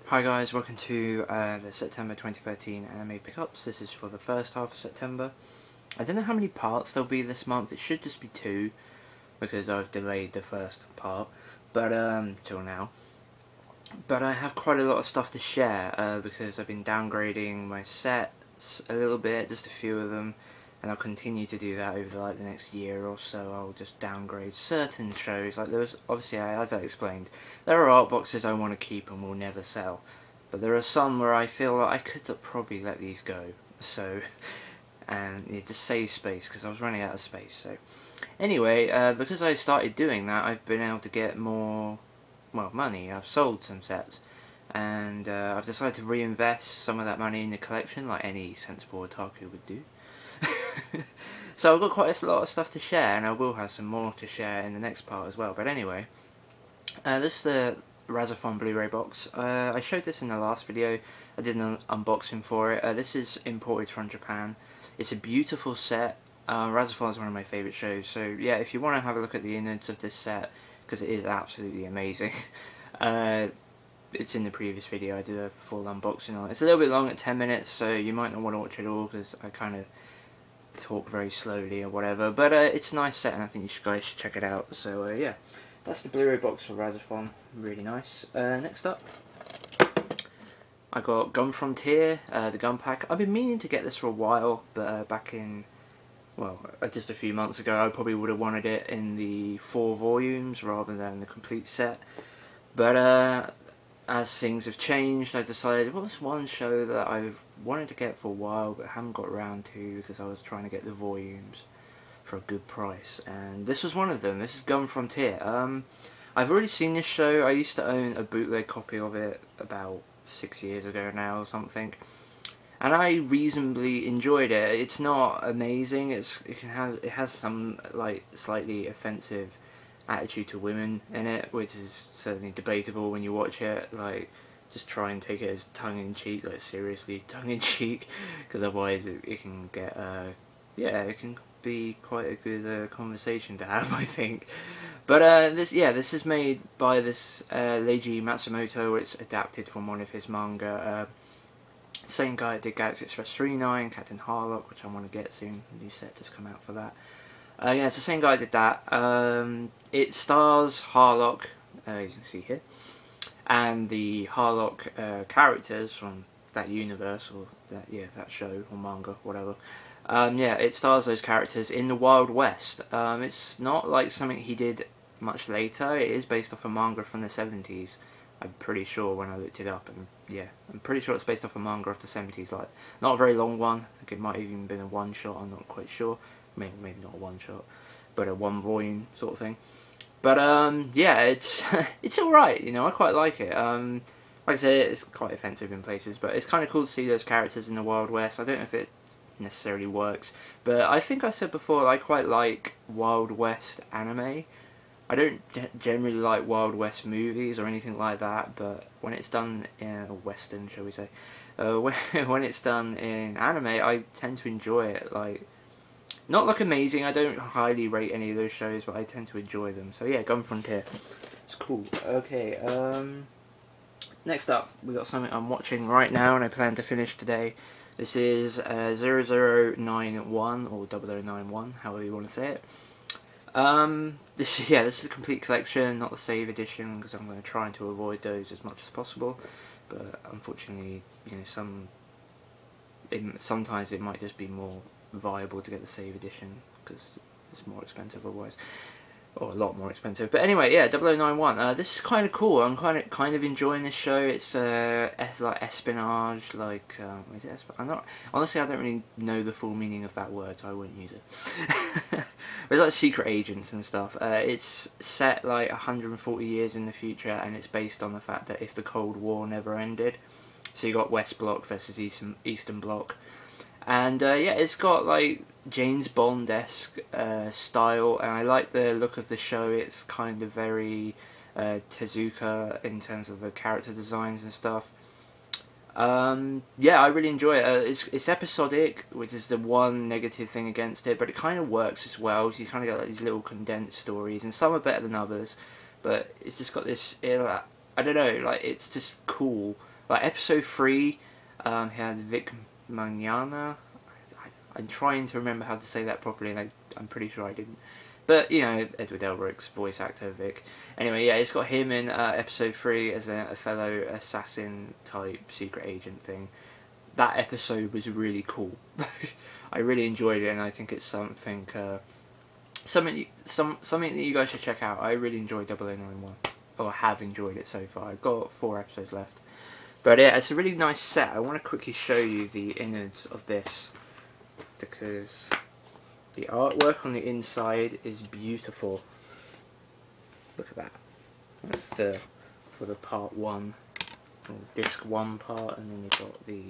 Hi guys, welcome to the September 2013 anime pickups. This is for the first half of September. I don't know how many parts there'll be this month. It should just be 2 because I've delayed the first part, but till now. But I have quite a lot of stuff to share because I've been downgrading my sets a little bit, just a few of them, and I'll continue to do that over the next year or so. I'll just downgrade certain shows. Like there was, obviously, as I explained, there are art boxes I want to keep and will never sell, but there are some where I feel like I could probably let these go. So, and it just saves space because I was running out of space. So, anyway, because I started doing that, I've been able to get more, money. I've sold some sets, and I've decided to reinvest some of that money in the collection, like any sensible otaku would do. So I've got quite a lot of stuff to share, and I will have some more to share in the next part as well. But anyway, this is the Razafon Blu-ray box. I showed this in the last video. I did an unboxing for it. This is imported from Japan. It's a beautiful set. Razafon is one of my favourite shows, so yeah, if you want to have a look at the innards of this set, because it is absolutely amazing. It's in the previous video. I did a full unboxing on it. It's a little bit long at 10 minutes, so you might not want to watch it all because I kind of talk very slowly or whatever, but it's a nice set and I think you guys should check it out. So yeah, that's the Blu-ray box for Razafon, really nice. Next up, I got Gun Frontier, the gun pack. I've been meaning to get this for a while, but back in, just a few months ago, I probably would have wanted it in the 4 volumes rather than the complete set. But as things have changed, I decided, what's one show that I've wanted to get for a while but haven't got around to because I was trying to get the volumes for a good price, and this was one of them. This is Gun Frontier. I've already seen this show. I used to own a bootleg copy of it about 6 years ago now or something, and I reasonably enjoyed it. It's not amazing. It has some like slightly offensive attitude to women in it, which is certainly debatable when you watch it. Like, just try and take it as tongue-in-cheek, like seriously tongue-in-cheek, because otherwise it can get, it can be quite a good conversation to have, I think. But this is made by this Leiji Matsumoto. It's adapted from one of his manga. Same guy that did Galaxy Express 39, Captain Harlock, which I want to get soon. A new set just come out for that. Yeah, it's the same guy that did that. It stars Harlock, you can see here, and the Harlock characters from that universe, or that show, or manga, whatever. Yeah, it stars those characters in the Wild West. It's not like something he did much later. It is based off a manga from the 70s. I'm pretty sure when I looked it up, and yeah, I'm pretty sure it's based off a manga of the 70s. Like, not a very long one. I think it might have even been a one-shot. I'm not quite sure. Maybe not a one-shot, but a 1-volume sort of thing. But yeah, it's it's alright, you know, I quite like it. Like I said, it's quite offensive in places, but it's kind of cool to see those characters in the Wild West. I don't know if it necessarily works, but I think I said before, I quite like Wild West anime. I don't generally like Wild West movies or anything like that, but when it's done in a Western, shall we say, when it's done in anime, I tend to enjoy it. Like, not like amazing, I don't highly rate any of those shows, but I tend to enjoy them. So yeah, Gun Frontier. It's cool. Okay, next up, we got something I'm watching right now and I plan to finish today. This is 0091, or 0091, however you want to say it. This is the complete collection, not the save edition, because I'm going to try to avoid those as much as possible. But unfortunately, you know, sometimes it might just be more viable to get the save edition because it's more expensive otherwise, or a lot more expensive. But anyway, yeah, 0091. This is kind of cool. I'm kind of enjoying this show. It's like espionage, like is it honestly, I don't really know the full meaning of that word, so I wouldn't use it. But it's like secret agents and stuff. It's set like 140 years in the future, and it's based on the fact that if the Cold War never ended, so you got West Bloc versus Eastern Bloc. And yeah, it's got like James Bond-esque style, and I like the look of the show. It's kind of very Tezuka in terms of the character designs and stuff. Yeah, I really enjoy it. It's episodic, which is the one negative thing against it, but it kind of works as well. So you kind of get like these little condensed stories, and some are better than others, but it's just got this, I don't know, like, it's just cool Like episode 3, he had Vic Magnana. I'm trying to remember how to say that properly, and I'm pretty sure I didn't. But, you know, Edward Elric's voice actor, Vic. Anyway, yeah, it's got him in episode 3 as a fellow assassin-type secret agent thing. That episode was really cool. I really enjoyed it, and I think it's something that you guys should check out. I really enjoyed 0091. Or have enjoyed it so far. I've got 4 episodes left. But yeah, it's a really nice set. I want to quickly show you the innards of this, because the artwork on the inside is beautiful. Look at that. That's for the part 1, or disc 1 part, and then you've got the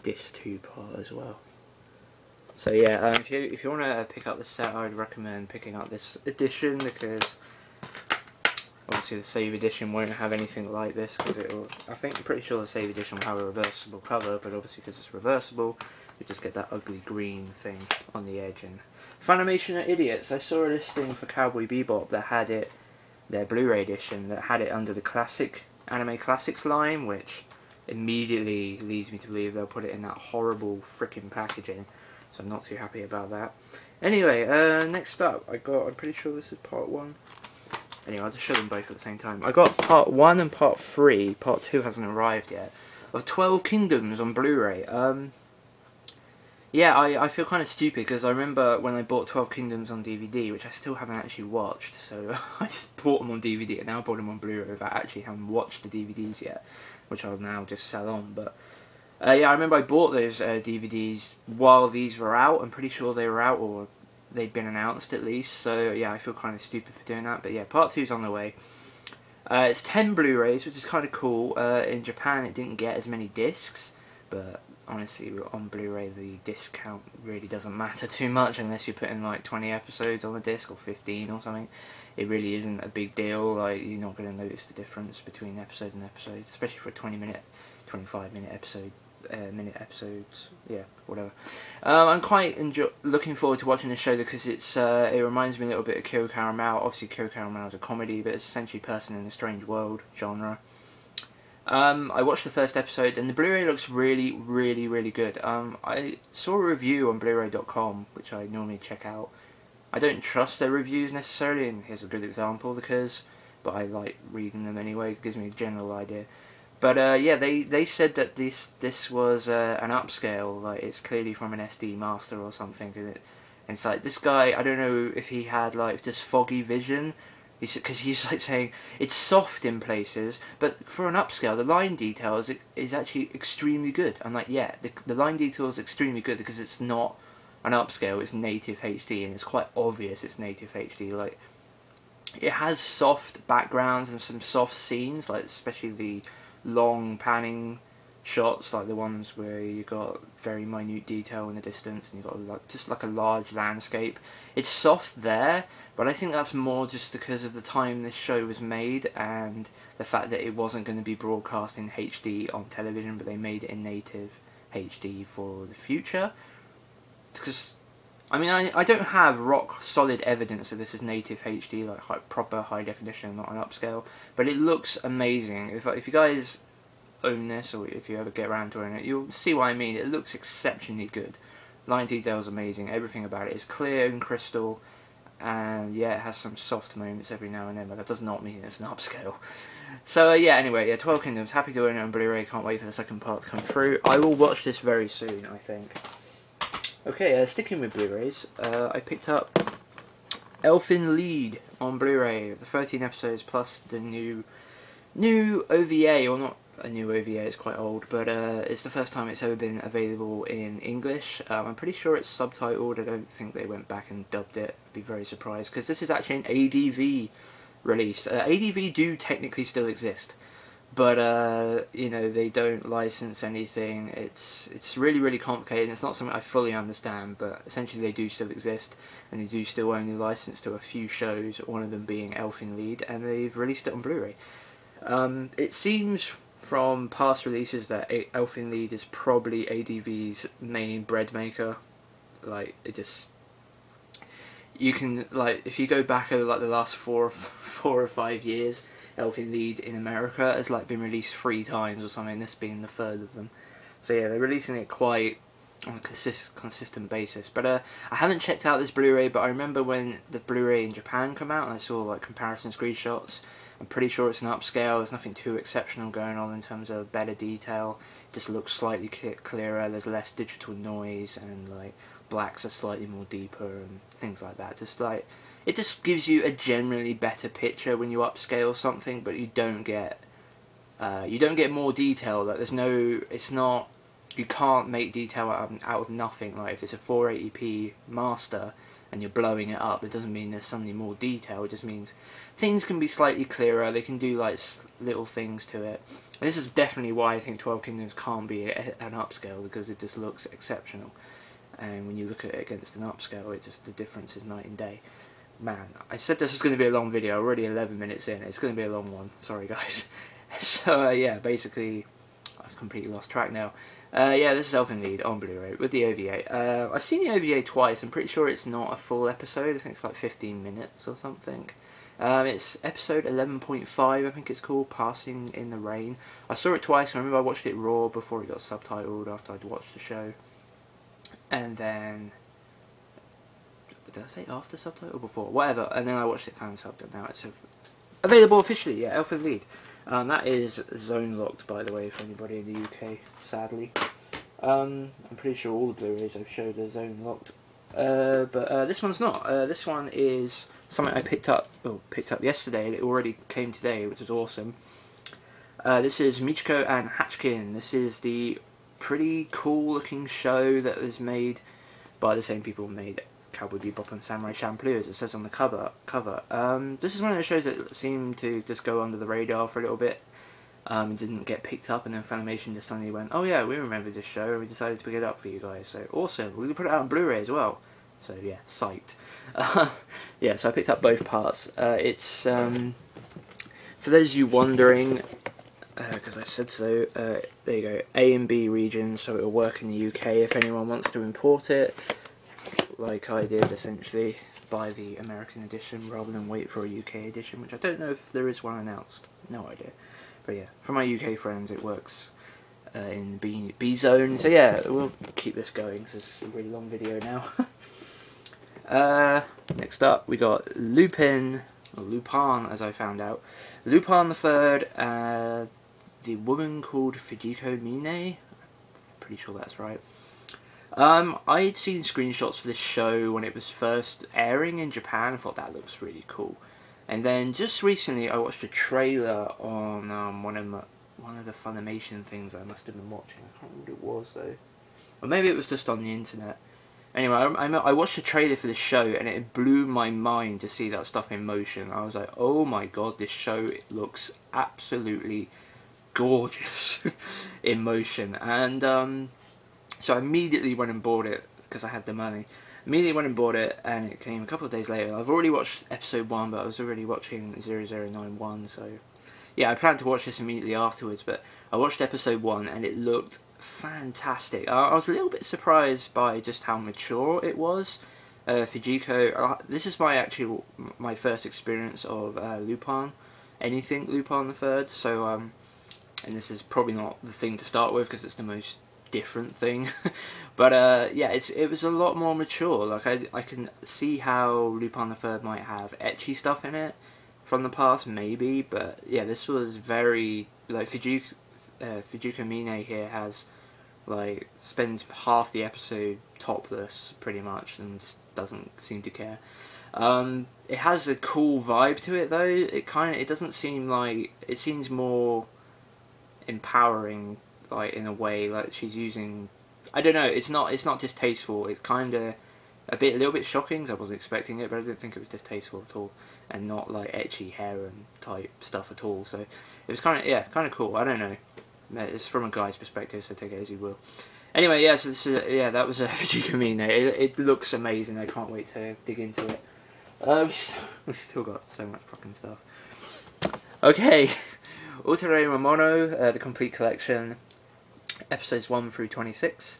disc 2 part as well. So yeah, if you want to pick up the set, I'd recommend picking up this edition, because obviously the Save Edition won't have anything like this, because I'm pretty sure the Save Edition will have a reversible cover, but obviously because it's reversible, you just get that ugly green thing on the edge. And Funimation are idiots. I saw a listing for Cowboy Bebop that had it, their Blu-ray edition, that had it under the classic Anime Classics line, which immediately leads me to believe they'll put it in that horrible frickin' packaging. So I'm not too happy about that. Anyway, next up, I'm pretty sure this is part 1. Anyway, I'll just show them both at the same time. I got part 1 and part 3, part 2 hasn't arrived yet, of 12 Kingdoms on Blu-ray. Yeah, I feel kind of stupid, because I remember when I bought 12 Kingdoms on DVD, which I still haven't actually watched, so I just bought them on DVD, and now I bought them on Blu-ray without actually having watched the DVDs yet, which I'll now just sell on. But yeah, I remember I bought those DVDs while these were out. I'm pretty sure they were out, or they'd been announced at least, so yeah, I feel kind of stupid for doing that. But yeah, part 2's on the way. It's 10 Blu-rays, which is kind of cool. In Japan it didn't get as many discs, but honestly on Blu-ray the disc count really doesn't matter too much, unless you put in like 20 episodes on the disc, or 15 or something. It really isn't a big deal. Like, you're not going to notice the difference between episode and episode, especially for a 25-minute episode. Episodes, yeah, whatever. I'm quite looking forward to watching this show, because it reminds me a little bit of Kyo Caramel. Obviously Kyo Caramel is a comedy, but it's essentially Person in a Strange World genre. I watched the first episode, and the Blu-ray looks really, really, really good. I saw a review on Blu-ray.com, which I normally check out. I don't trust their reviews necessarily, and here's a good example, but I like reading them anyway. It gives me a general idea. But yeah, they said that this was an upscale, like it's clearly from an SD master or something. And it's like, this guy, I don't know if he had like just foggy vision, because he's like saying it's soft in places, but for an upscale, the line details is actually extremely good. I'm like, yeah, the line detail is extremely good, because it's not an upscale, it's native HD, and it's quite obvious it's native HD. Like, it has soft backgrounds and some soft scenes, like especially the long panning shots, like the ones where you got very minute detail in the distance, and you've got just like a large landscape. It's soft there, but I think that's more just because of the time this show was made, and the fact that it wasn't going to be broadcast in HD on television, but they made it in native HD for the future. Because, I mean, I don't have rock solid evidence that this is native HD, like proper high definition, not an upscale, but it looks amazing. If you guys own this, or if you ever get around to owning it, you'll see what I mean. It looks exceptionally good. Line detail is amazing. Everything about it is clear and crystal, and yeah, it has some soft moments every now and then, but that does not mean it's an upscale. So yeah, anyway, yeah, 12 Kingdoms, happy to own it on Blu-ray, can't wait for the second part to come through. I will watch this very soon, I think. Okay, sticking with Blu-rays, I picked up Elfin Lead on Blu-ray, the 13 episodes plus the new OVA, or not a new OVA, it's quite old, but it's the first time it's ever been available in English. I'm pretty sure it's subtitled. I don't think they went back and dubbed it. I'd be very surprised, because this is actually an ADV release. ADV do technically still exist, but you know, they don't license anything. It's really, really complicated. It's not something I fully understand, but essentially they do still exist, and they do still only license to a few shows, one of them being Elfin Lead, and they've released it on Blu-ray. It seems from past releases that Elfin Lead is probably ADV's main bread maker. Like, it just, you can, like, if you go back over like the last four or 5 years, Elfin Lead in America has like been released 3 times or something, this being the 3rd of them. So yeah, they're releasing it quite on a consistent basis. But I haven't checked out this Blu-ray, but I remember when the Blu-ray in Japan came out and I saw like comparison screenshots. I'm pretty sure it's an upscale. There's nothing too exceptional going on in terms of better detail. It just looks slightly clearer. There's less digital noise, and like blacks are slightly more deeper and things like that. Just like it just gives you a generally better picture when you upscale something, but you don't get more detail. Like there's no, it's not, you can't make detail out of nothing. Like if it's a 480p master and you're blowing it up, it doesn't mean there's suddenly more detail. It just means things can be slightly clearer. They can do like little things to it. And this is definitely why I think 12 Kingdoms can't be an upscale, because it just looks exceptional. And when you look at it against an upscale, it just, the difference is night and day. Man, I said this was going to be a long video. Already 11 minutes in. It's going to be a long one. Sorry guys. So yeah, basically I've completely lost track now. Yeah, this is Elfin Lead on Blu-ray with the OVA. I've seen the OVA twice. I'm pretty sure it's not a full episode. I think it's like 15 minutes or something. It's episode 11.5, I think it's called, Passing in the Rain. I saw it twice. I remember I watched it raw before it got subtitled after I'd watched the show. And then, did I say after subtitle or before? Whatever. And then I watched it fan subbed, and now it's available officially. Yeah, Elfin Lead. That is zone locked, by the way, for anybody in the UK, sadly. I'm pretty sure all the Blu-rays I've showed are zone locked. But this one's not. This one is something I picked up yesterday, and it already came today, which is awesome. This is Michiko and Hatchkin. This is the pretty cool looking show that was made by the same people who made Cowboy Bebop and Samurai Champloo, as it says on the cover. This is one of those shows that seemed to just go under the radar for a little bit. It didn't get picked up, and then Funimation just suddenly went, oh yeah, we remember this show, and we decided to pick it up for you guys. So awesome, we're going to put it out on Blu-ray as well. So yeah, psyched. Yeah, so I picked up both parts. It's, for those of you wondering, because I said so, there you go, A and B regions, so it will work in the UK if anyone wants to import it, like I did essentially, buy the American edition rather than wait for a UK edition, which I don't know if there is one announced, no idea. But yeah, for my UK friends it works in B zone, so yeah, we'll keep this going, because it's a really long video now. Next up we got Lupin as I found out, Lupin the Third, the woman called Fujiko Mine, pretty sure that's right. I'd seen screenshots for this show when it was first airing in Japan. I thought that looks really cool. And then just recently I watched a trailer on one of the Funimation things I must have been watching. I can't remember what it was though. Or maybe it was just on the internet. Anyway, I watched a trailer for this show, and it blew my mind to see that stuff in motion. I was like, oh my god, this show looks absolutely gorgeous in motion. And so I immediately went and bought it because I had the money. Immediately went and bought it, and it came a couple of days later. I've already watched episode 1, but I was already watching 0091, so yeah, I planned to watch this immediately afterwards, but I watched episode 1 and it looked fantastic. I was a little bit surprised by just how mature it was. Fujiko, this is my first experience of Lupin, anything Lupin the Third, so and this is probably not the thing to start with because it's the most different thing, but yeah, it was a lot more mature. Like I can see how Lupin the Third might have ecchi stuff in it from the past, maybe, but yeah, this was very, like, Fujiko Mine here has, like, spends half the episode topless pretty much and doesn't seem to care. It has a cool vibe to it though. It doesn't seem like, it seems more empowering, like, in a way, like she's using, I don't know, it's not distasteful. It's kind of a little bit shocking because I wasn't expecting it, but I didn't think it was distasteful at all, and not like ecchi harem type stuff at all. So it was kind of cool. I don't know. It's from a guy's perspective, so take it as you will. Anyway, yeah, so this is, yeah, that was Fujiko Mine. It looks amazing. I can't wait to dig into it. We've still got so much fucking stuff. Okay, Oto Romano, the complete collection, episodes 1 through 26.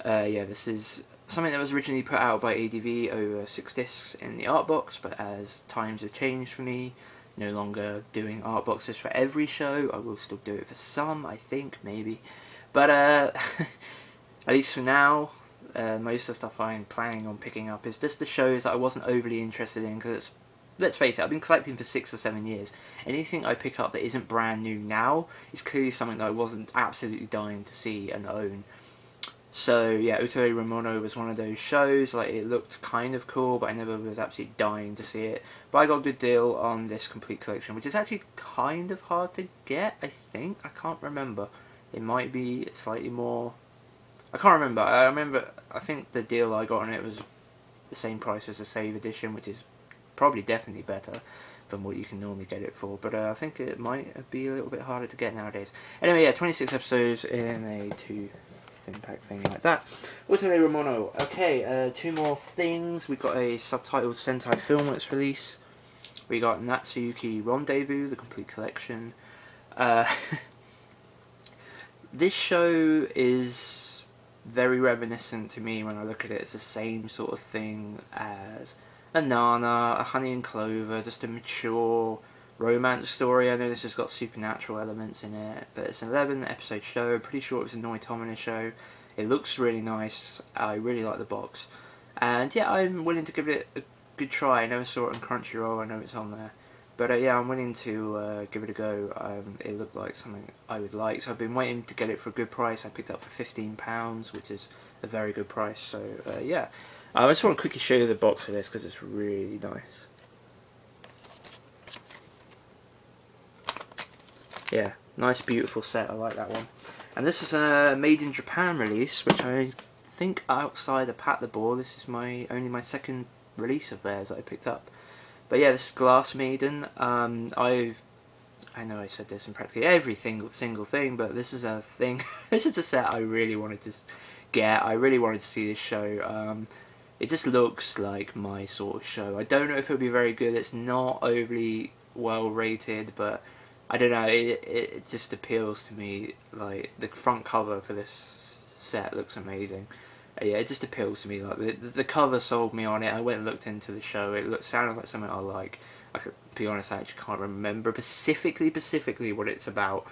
Yeah, this is something that was originally put out by ADV over 6 discs in the art box, but as times have changed for me, no longer doing art boxes for every show. I will still do it for some, I think, maybe. But at least for now, most of the stuff I'm planning on picking up is just the shows that I wasn't overly interested in, because let's face it, I've been collecting for 6 or 7 years. Anything I pick up that isn't brand new now is clearly something that I wasn't absolutely dying to see and own. So yeah, Oto Romano was one of those shows. Like, it looked kind of cool, but I never was absolutely dying to see it. But I got a good deal on this complete collection, which is actually kind of hard to get, I think. I can't remember. It might be slightly more... I can't remember. I think the deal I got on it was the same price as a Save edition, which is probably definitely better than what you can normally get it for. But I think it might be a little bit harder to get nowadays. Anyway, yeah, 26 episodes in a 2 impact thing like that. Oto Romano. Okay, 2 more things. We got a subtitled Sentai film that's released. We got Natsuki Rendezvous, the complete collection. This show is very reminiscent to me when I look at it. It's the same sort of thing as a Nana, a Honey and Clover, just a mature romance story. I know this has got supernatural elements in it, but it's an 11 episode show. I'm pretty sure it was a Noitomina show. It looks really nice. I really like the box, and yeah, I'm willing to give it a good try. I never saw it on Crunchyroll. I know it's on there, but yeah, I'm willing to give it a go. It looked like something I would like, so I've been waiting to get it for a good price. I picked it up for £15, which is a very good price. So yeah, I just want to quickly show you the box of this because it's really nice. Yeah, nice beautiful set, I like that one. And this is a Maiden Japan release, which I think outside of Pat the Ball, this is only my second release of theirs that I picked up. But yeah, this is Glass Maiden. I know I said this in practically every single thing, but this is a thing, this is a set I really wanted to get. I really wanted to see this show. It just looks like my sort of show. I don't know if it'll be very good. It's not overly well rated, but I don't know, it just appeals to me. Like, the front cover for this set looks amazing. Yeah, it just appeals to me. Like, the cover sold me on it. I went and looked into the show. It sounded like something I like. I could be honest, I actually can't remember specifically what it's about,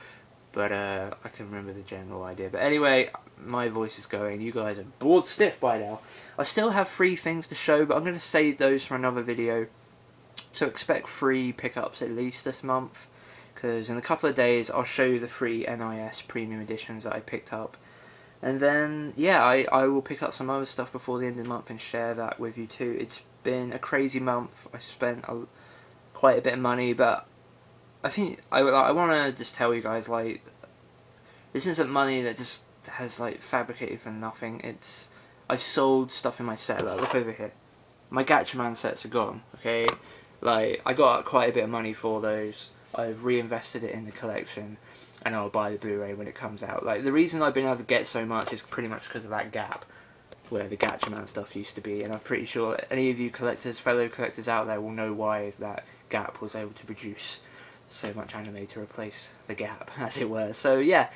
but I can remember the general idea. But anyway, my voice is going. You guys are bored stiff by now. I still have 3 things to show, but I'm going to save those for another video. So expect 3 pickups at least this month, because in a couple of days I'll show you the 3 NIS premium editions that I picked up. And then, yeah, I will pick up some other stuff before the end of the month and share that with you too. It's been a crazy month. I spent quite a bit of money, but I think I want to just tell you guys, like, this isn't money that just has, like, fabricated for nothing. I've sold stuff in my set. Like, look over here. My Gatchaman sets are gone, okay? Like, I got quite a bit of money for those. I've reinvested it in the collection, and I'll buy the Blu-ray when it comes out. Like, the reason I've been able to get so much is pretty much because of that gap where the Gatchaman stuff used to be, and I'm pretty sure any of you fellow collectors out there will know why that gap was able to produce so much anime to replace the gap, as it were. So yeah,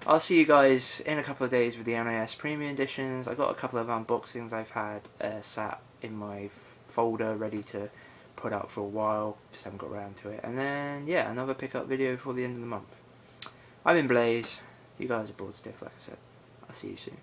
I'll see you guys in a couple of days with the NIS premium editions. I got a couple of unboxings I've had sat in my folder ready to put out for a while, just haven't got around to it. And then yeah, another pickup video before the end of the month. I've been Blaze, you guys are bored stiff, like I said. I'll see you soon.